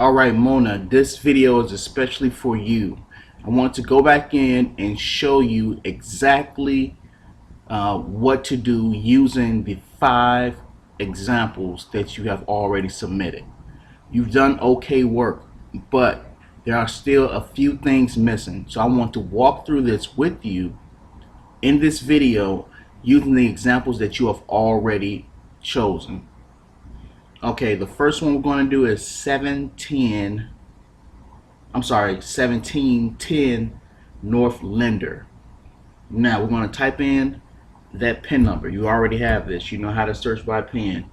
Alright, Mona, this video is especially for you. I want to go back in and show you exactly what to do using the 5 examples that you have already submitted. You've done okay work, but there are still a few things missing. So I want to walk through this with you in this video using the examples that you have already chosen. Okay, the first one we're going to do is 1710 North Linder. Now we're going to type in that PIN number. You already have this. You know how to search by PIN.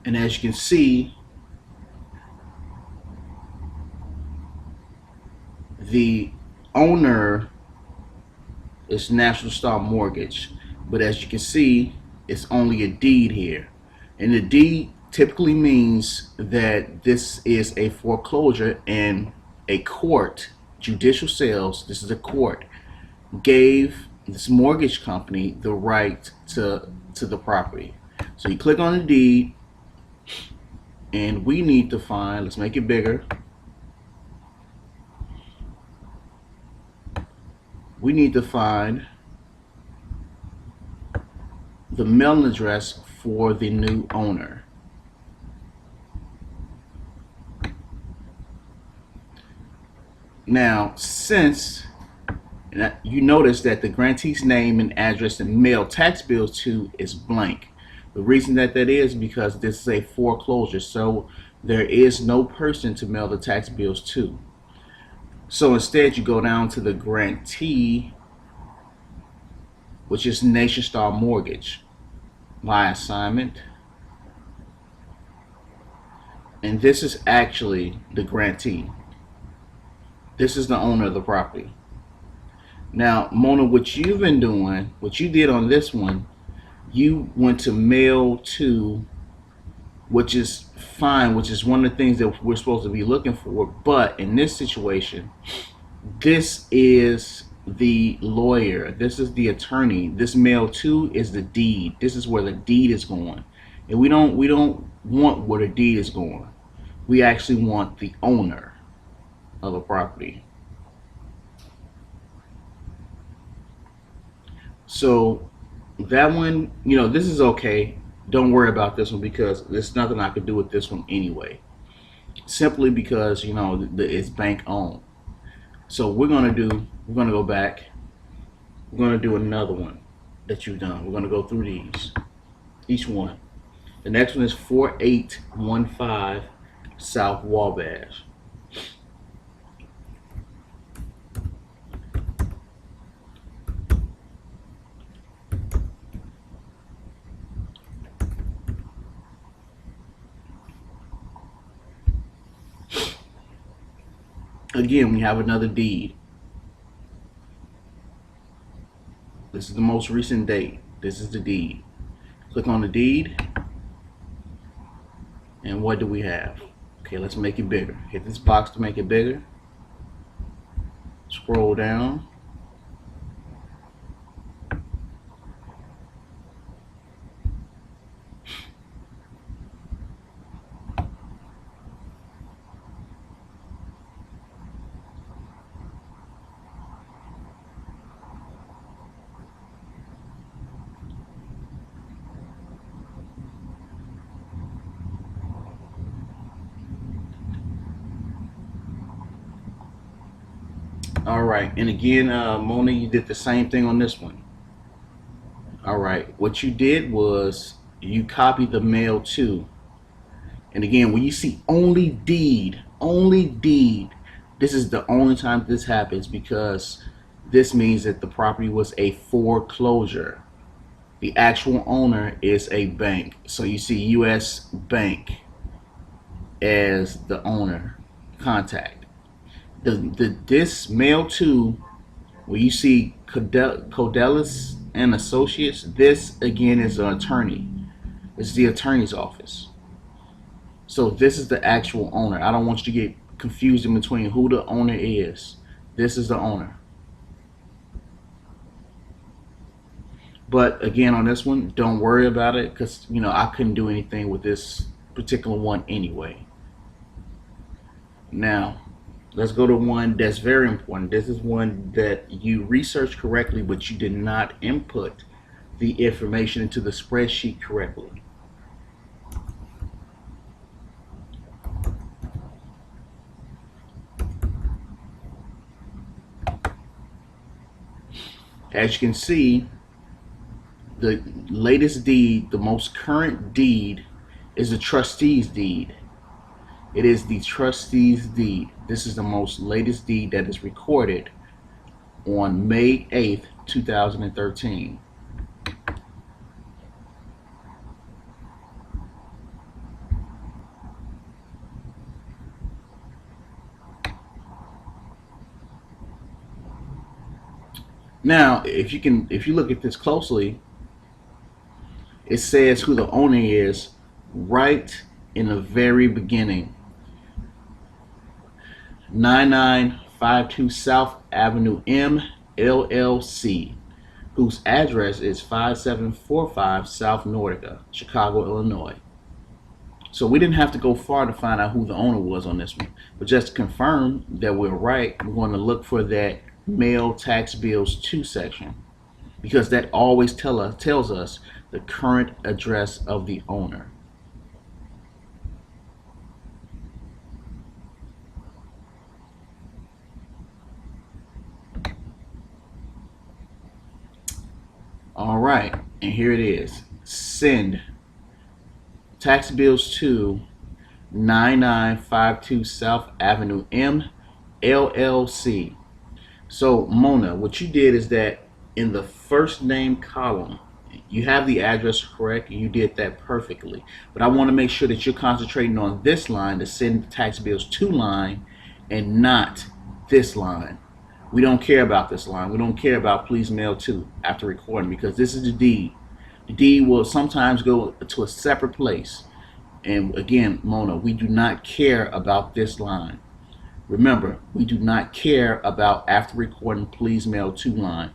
And as you can see, the owner is National Star Mortgage, but as you can see, it's only a deed here, and the deed typically means that this is a foreclosure and a court, judicial sales, this is a court, gave this mortgage company the right to the property. So you click on the deed, and we need to find, let's make it bigger, we need to find the mailing address for the new owner. Now, since you notice that the grantee's name and address and mail tax bills to is blank. The reason that is because this is a foreclosure, so there is no person to mail the tax bills to. So instead you go down to the grantee, which is Nation Star Mortgage, my assignment, and this is actually the grantee. This is the owner of the property. Now, Mona, what you've been doing, what you did on this one, you went to mail to, which is fine, which is one of the things that we're supposed to be looking for. But in this situation, this is the lawyer, this is the attorney, this mail to is the deed. This is where the deed is going, and we don't want where the deed is going. We actually want the owner of a property. So that one, this is okay. Don't worry about this one because there's nothing I could do with this one anyway, simply because it's bank owned. So we're gonna go back, we're gonna do another one that you've done. We're gonna go through these, each one. The next one is 4815 South Wabash. Again, we have another deed. This is the most recent date. This is the deed. Click on the deed, and what do we have? Okay, let's make it bigger. Hit this box to make it bigger. Scroll down. Alright, and again, Mona, you did the same thing on this one. Alright, what you did was you copied the mail to. And again, when you see only deed, this is the only time this happens because this means that the property was a foreclosure. The actual owner is a bank. So you see U.S. Bank as the owner contact. This mail to, where you see Codelis and Associates, this again is an attorney. It's the attorney's office. So this is the actual owner. I don't want you to get confused in between who the owner is. This is the owner. But again, on this one, don't worry about it, because I couldn't do anything with this particular one anyway. Now, let's go to one that's very important. This is one that you researched correctly, but you did not input the information into the spreadsheet correctly. As you can see, the latest deed, the most current deed, is the trustee's deed. It is the trustee's deed. This is the most latest deed that is recorded on May 8th, 2013. Now, if you look at this closely, it says who the owner is right in the very beginning. 9952 South Avenue M, LLC, whose address is 5745 South Nordica, Chicago, Illinois. So we didn't have to go far to find out who the owner was on this one. But just to confirm that we're right, we're going to look for that mail tax bills to section, because that always tells us the current address of the owner. All right, and here it is. Send tax bills to 9952 South Avenue M, LLC. So Mona, what you did is that in the first name column, you have the address correct, and you did that perfectly. But I want to make sure that you're concentrating on this line, the send tax bills to line, and not this line. We don't care about this line. We don't care about please mail to after recording, because this is the deed. The deed will sometimes go to a separate place. And again, Mona, we do not care about this line. Remember, we do not care about after recording please mail to line.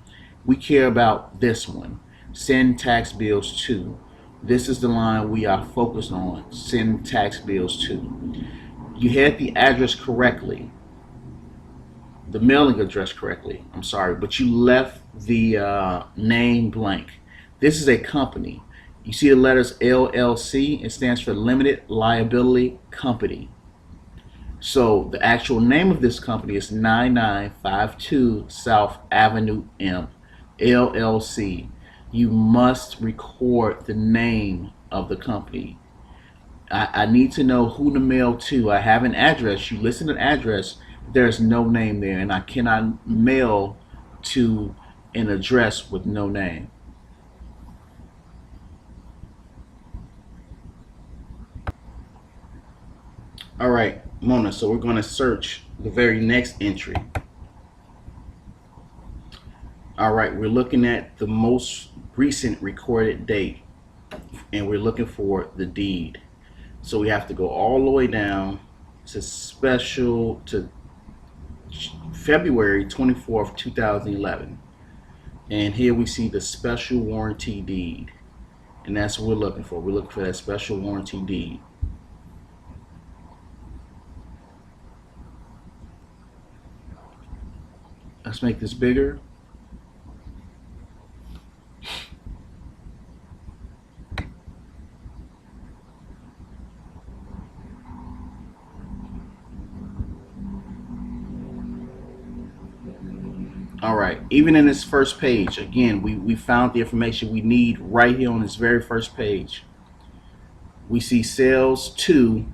We care about this one, send tax bills to. This is the line we are focused on, send tax bills to. You had the address correctly, the mailing address correctly, I'm sorry, but you left the name blank. This is a company. You see the letters LLC, it stands for Limited Liability Company. So the actual name of this company is 9952 South Avenue M, LLC. You must record the name of the company. I need to know who to mail to. I have an address. You listen to an address, there's no name there, and I cannot mail to an address with no name. All right, Mona, so we're going to search the very next entry. All right, we're looking at the most recent recorded date, and we're looking for the deed. So we have to go all the way down to February 24th, 2011. And here we see the special warranty deed. And that's what we're looking for. We're looking for that special warranty deed. Let's make this bigger. All right, even in this first page, again, we found the information we need right here on this very first page. We see sales to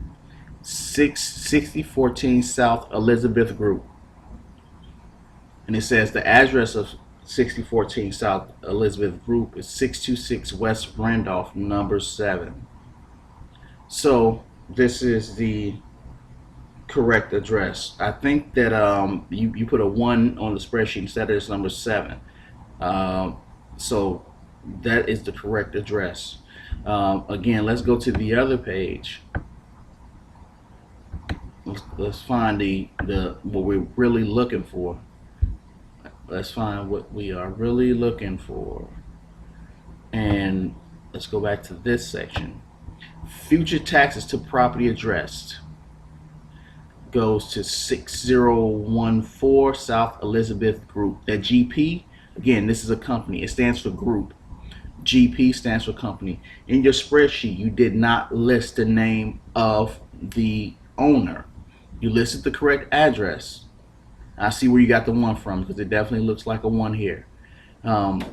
6014 South Elizabeth Group. And it says the address of 6014 South Elizabeth Group is 626 West Randolph, number 7. So this is the correct address. I think that you put a 1 on the spreadsheet instead of this number 7. So that is the correct address. Again, let's go to the other page. let's find the what we're really looking for. Let's find what we are really looking for. And let's go back to this section. Future taxes to property addressed goes to 6014 South Elizabeth Group. That GP, again, this is a company. It stands for group. GP stands for company. In your spreadsheet, you did not list the name of the owner. You listed the correct address. I see where you got the one from because it definitely looks like a one here.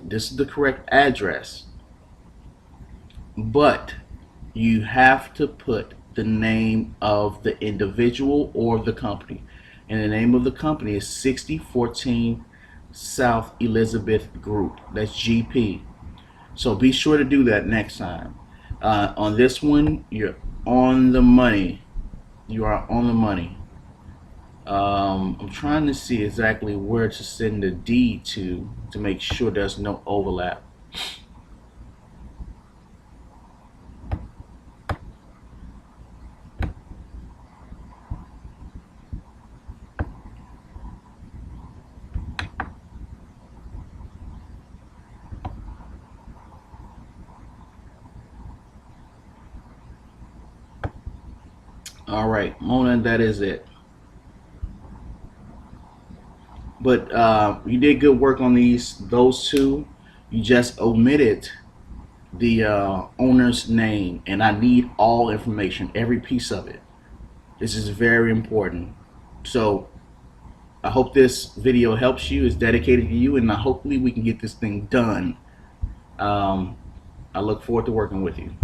This is the correct address, but you have to put the name of the individual or the company. And the name of the company is 6014 South Elizabeth Group. That's GP. So be sure to do that next time. On this one, you're on the money. You are on the money. I'm trying to see exactly where to send the deed to make sure there's no overlap. All right, Mona, that is it. But you did good work on those two. You just omitted the owner's name, and I need all information, every piece of it. This is very important. So I hope this video helps you. It's dedicated to you, and hopefully we can get this thing done. I look forward to working with you.